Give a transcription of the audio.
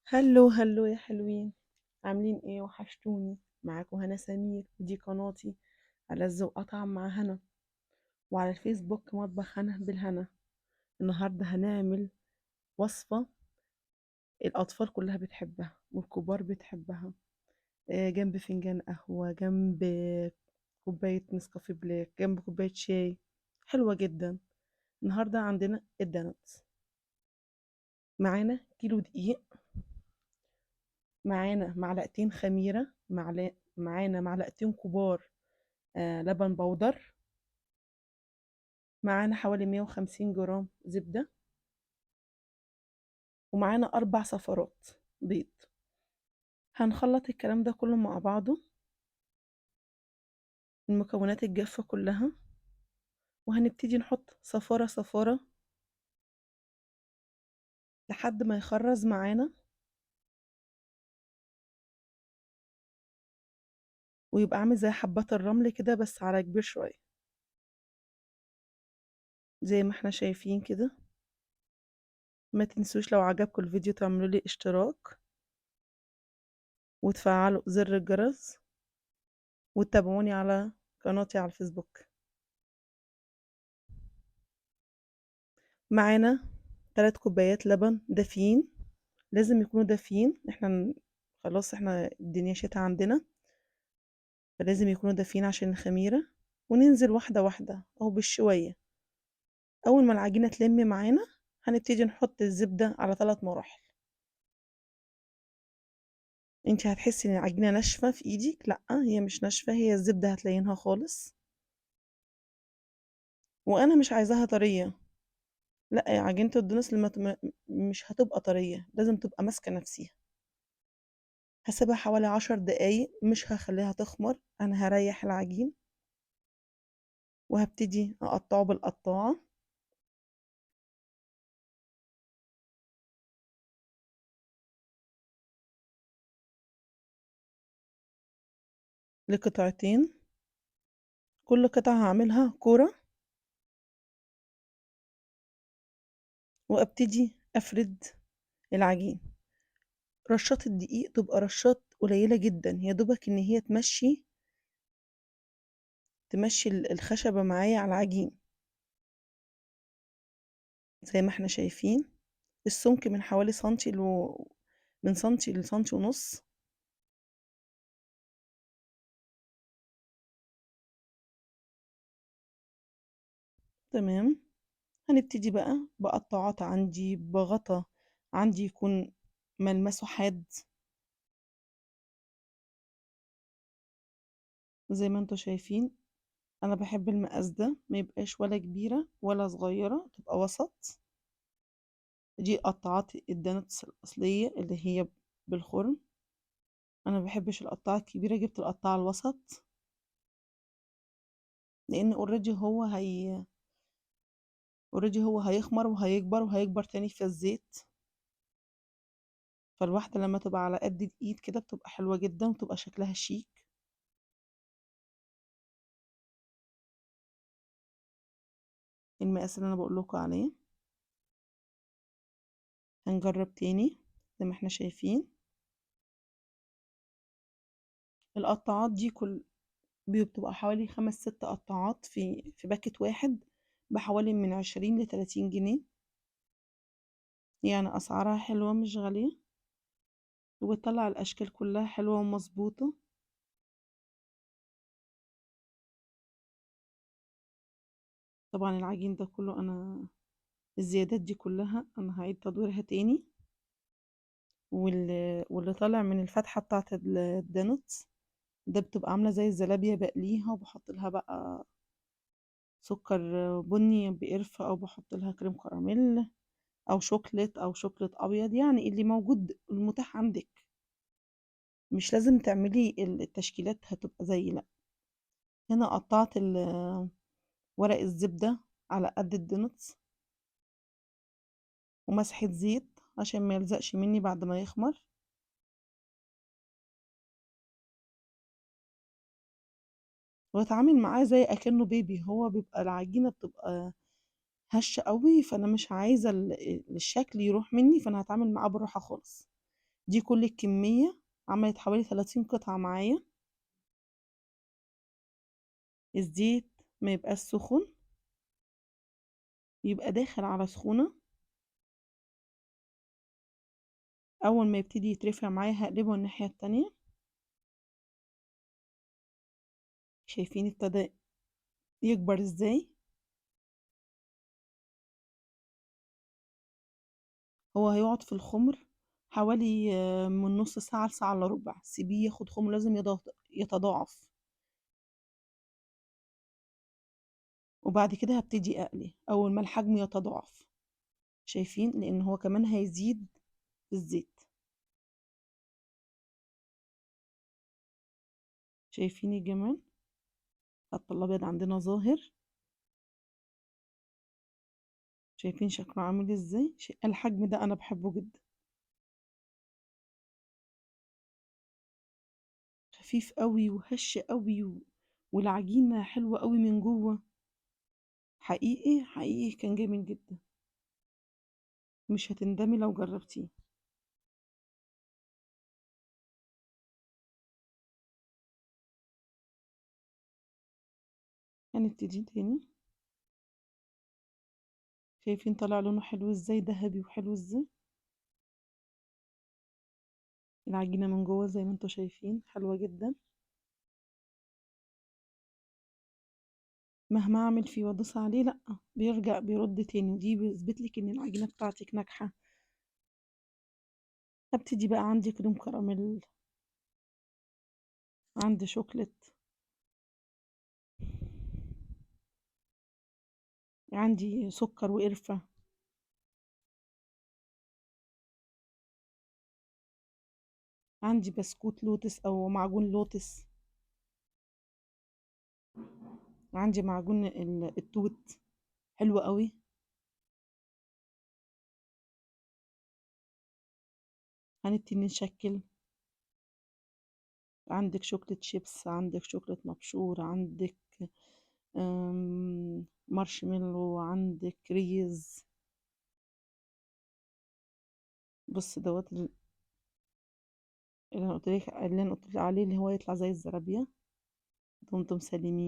هلو هلو يا حلوين، عاملين ايه؟ وحشتوني. معاكم هنا سمير، ودي قناتي ألذ وأطعم مع هنا، وعلى الفيسبوك مطبخ هنا بالهنا. النهاردة هنعمل وصفة الأطفال كلها بتحبها والكبار بتحبها. جنب فنجان قهوة، جنب كوباية نسكافيه بلاك، جنب كوباية شاي، حلوة جدا. النهاردة عندنا الدانوتس. معانا كيلو دقيق، معانا معلقتين خميرة، معانا معلقتين كبار لبن بودر، معانا حوالي 150 جرام زبدة، ومعانا 4 صفارات بيض. هنخلط الكلام ده كله مع بعضه، المكونات الجافة كلها، وهنبتدي نحط صفارة صفارة لحد ما يخرز معانا ويبقى عامل زي حبات الرمل كده، بس على كبير شوية زي ما احنا شايفين كده. ما تنسوش لو عجبكم الفيديو تعملوا لي اشتراك وتفعلوا زر الجرس وتتابعوني على قناتي على الفيسبوك. معانا 3 كوبايات لبن دافيين، لازم يكونوا دافيين. خلاص احنا الدنيا شتا عندنا، فلازم يكونوا دافيين عشان الخميرة. وننزل واحدة واحدة او بالشوية. اول ما العجينة تلم معانا هنبتدي نحط الزبدة على 3 مراحل. انت هتحسي ان العجينة ناشفة في ايدك، لا هي مش ناشفة، هي الزبدة هتلينها خالص. وانا مش عايزاها طرية، لا عجينة الدونس مش هتبقى طرية، لازم تبقى ماسكة نفسيها. هسيبها حوالي 10 دقايق، مش هخليها تخمر، انا هريح العجين وهبتدي اقطعه بالقطاعة لقطعتين. كل قطعة هعملها كورة، وابتدي افرد العجين. رشات الدقيق تبقى رشات قليلة جدا، يا دوبك ان هي تمشي الخشبة معايا على العجين. زي ما احنا شايفين السمك من حوالي من سنتي لسنتي ونص. تمام. هنبتدي بقى بقطعات عندي بغطا، عندي يكون ملمسه حاد زي ما انتوا شايفين. انا بحب المقاس ده ما يبقاش ولا كبيرة ولا صغيرة، تبقى وسط. دي قطعات الدانتس الأصلية اللي هي بالخرم. انا ما بحبش القطاعة الكبيرة، جبت القطاعة الوسط لان اوريدي هو هيخمر وهيكبر وهيكبر تاني في الزيت. فالواحدة لما تبقى على قد الايد كده بتبقى حلوة جدا وتبقى شكلها شيك. المقاس اللي انا بقول لكم عليه. هنجرب تاني زي ما احنا شايفين. القطاعات دي بتبقى حوالي 5 6 قطاعات في باكت واحد، بحوالي من 20 ل30 جنيه. يعني أسعارها حلوة مش غالية، وبتطلع الأشكال كلها حلوة ومظبوطة. طبعا العجين ده كله الزيادات دي كلها أنا هعيد تدويرها تاني. واللي طالع من الفتحة بتاعة الدانوتس ده بتبقى عاملة زي الزلابية، بقليها وبحط لها بقى سكر بني بقرفة، أو بحط لها كريم كراميل، أو شوكليت أو شوكليت أبيض، يعني اللي موجود المتاح عندك. مش لازم تعملي التشكيلات هتبقى زي، لا. هنا قطعت ورق الزبدة على قد الدونتس، ومسحة زيت عشان ما يلزقش مني بعد ما يخمر. واتعامل معاه زي اكنه بيبي، هو بيبقى العجينة بتبقى هشة قوي، فانا مش عايزة الشكل يروح مني، فانا هتعامل معاه بالراحة خالص. دي كل الكمية، عملت حوالي 30 قطعة معايا. الزيت ما يبقاش سخن، يبقى داخل على سخونة. اول ما يبتدي يترفع معايا هقلبه الناحية التانية. شايفين ابتدى يكبر ازاي؟ هو هيقعد في الخمر حوالي من نص ساعة لساعة الا ربع. سيبيه ياخد خمر، لازم يتضاعف. وبعد كده هبتدي اقلي اول ما الحجم يتضاعف. شايفين؟ لان هو كمان هيزيد في الزيت. شايفين الجمال؟ حتى الابيض عندنا ظاهر. شايفين شكله عامل ازاي؟ الحجم ده انا بحبه جدا. خفيف قوي وهش قوي والعجينة حلوة قوي من جوه. حقيقي حقيقي كان جميل جدا. مش هتندمي لو جربتيه. هنبتدي تاني. شايفين طلع لونه حلو ازاي؟ ذهبي وحلو ازاي. العجينة من جوه زي ما انتوا شايفين حلوة جدا. مهما اعمل فيه وادوس عليه لا، بيرجع بيرد تاني. دي بيثبت لك ان العجينة بتاعتك ناجحة. هبتدي بقى. عندي كريم كراميل، عندي شوكليت، عندي سكر وقرفة، عندي بسكوت لوتس او معجون لوتس، عندي معجون التوت حلو قوي. هنبتدي نشكل. عندك شوكليت شيبس، عندك شوكليت مبشور، عندك مارشميلو، عندك ريز. بص دوت اللي انا قلت لك عليه اللي هو يطلع زي الزرابية. دمتم سالمين.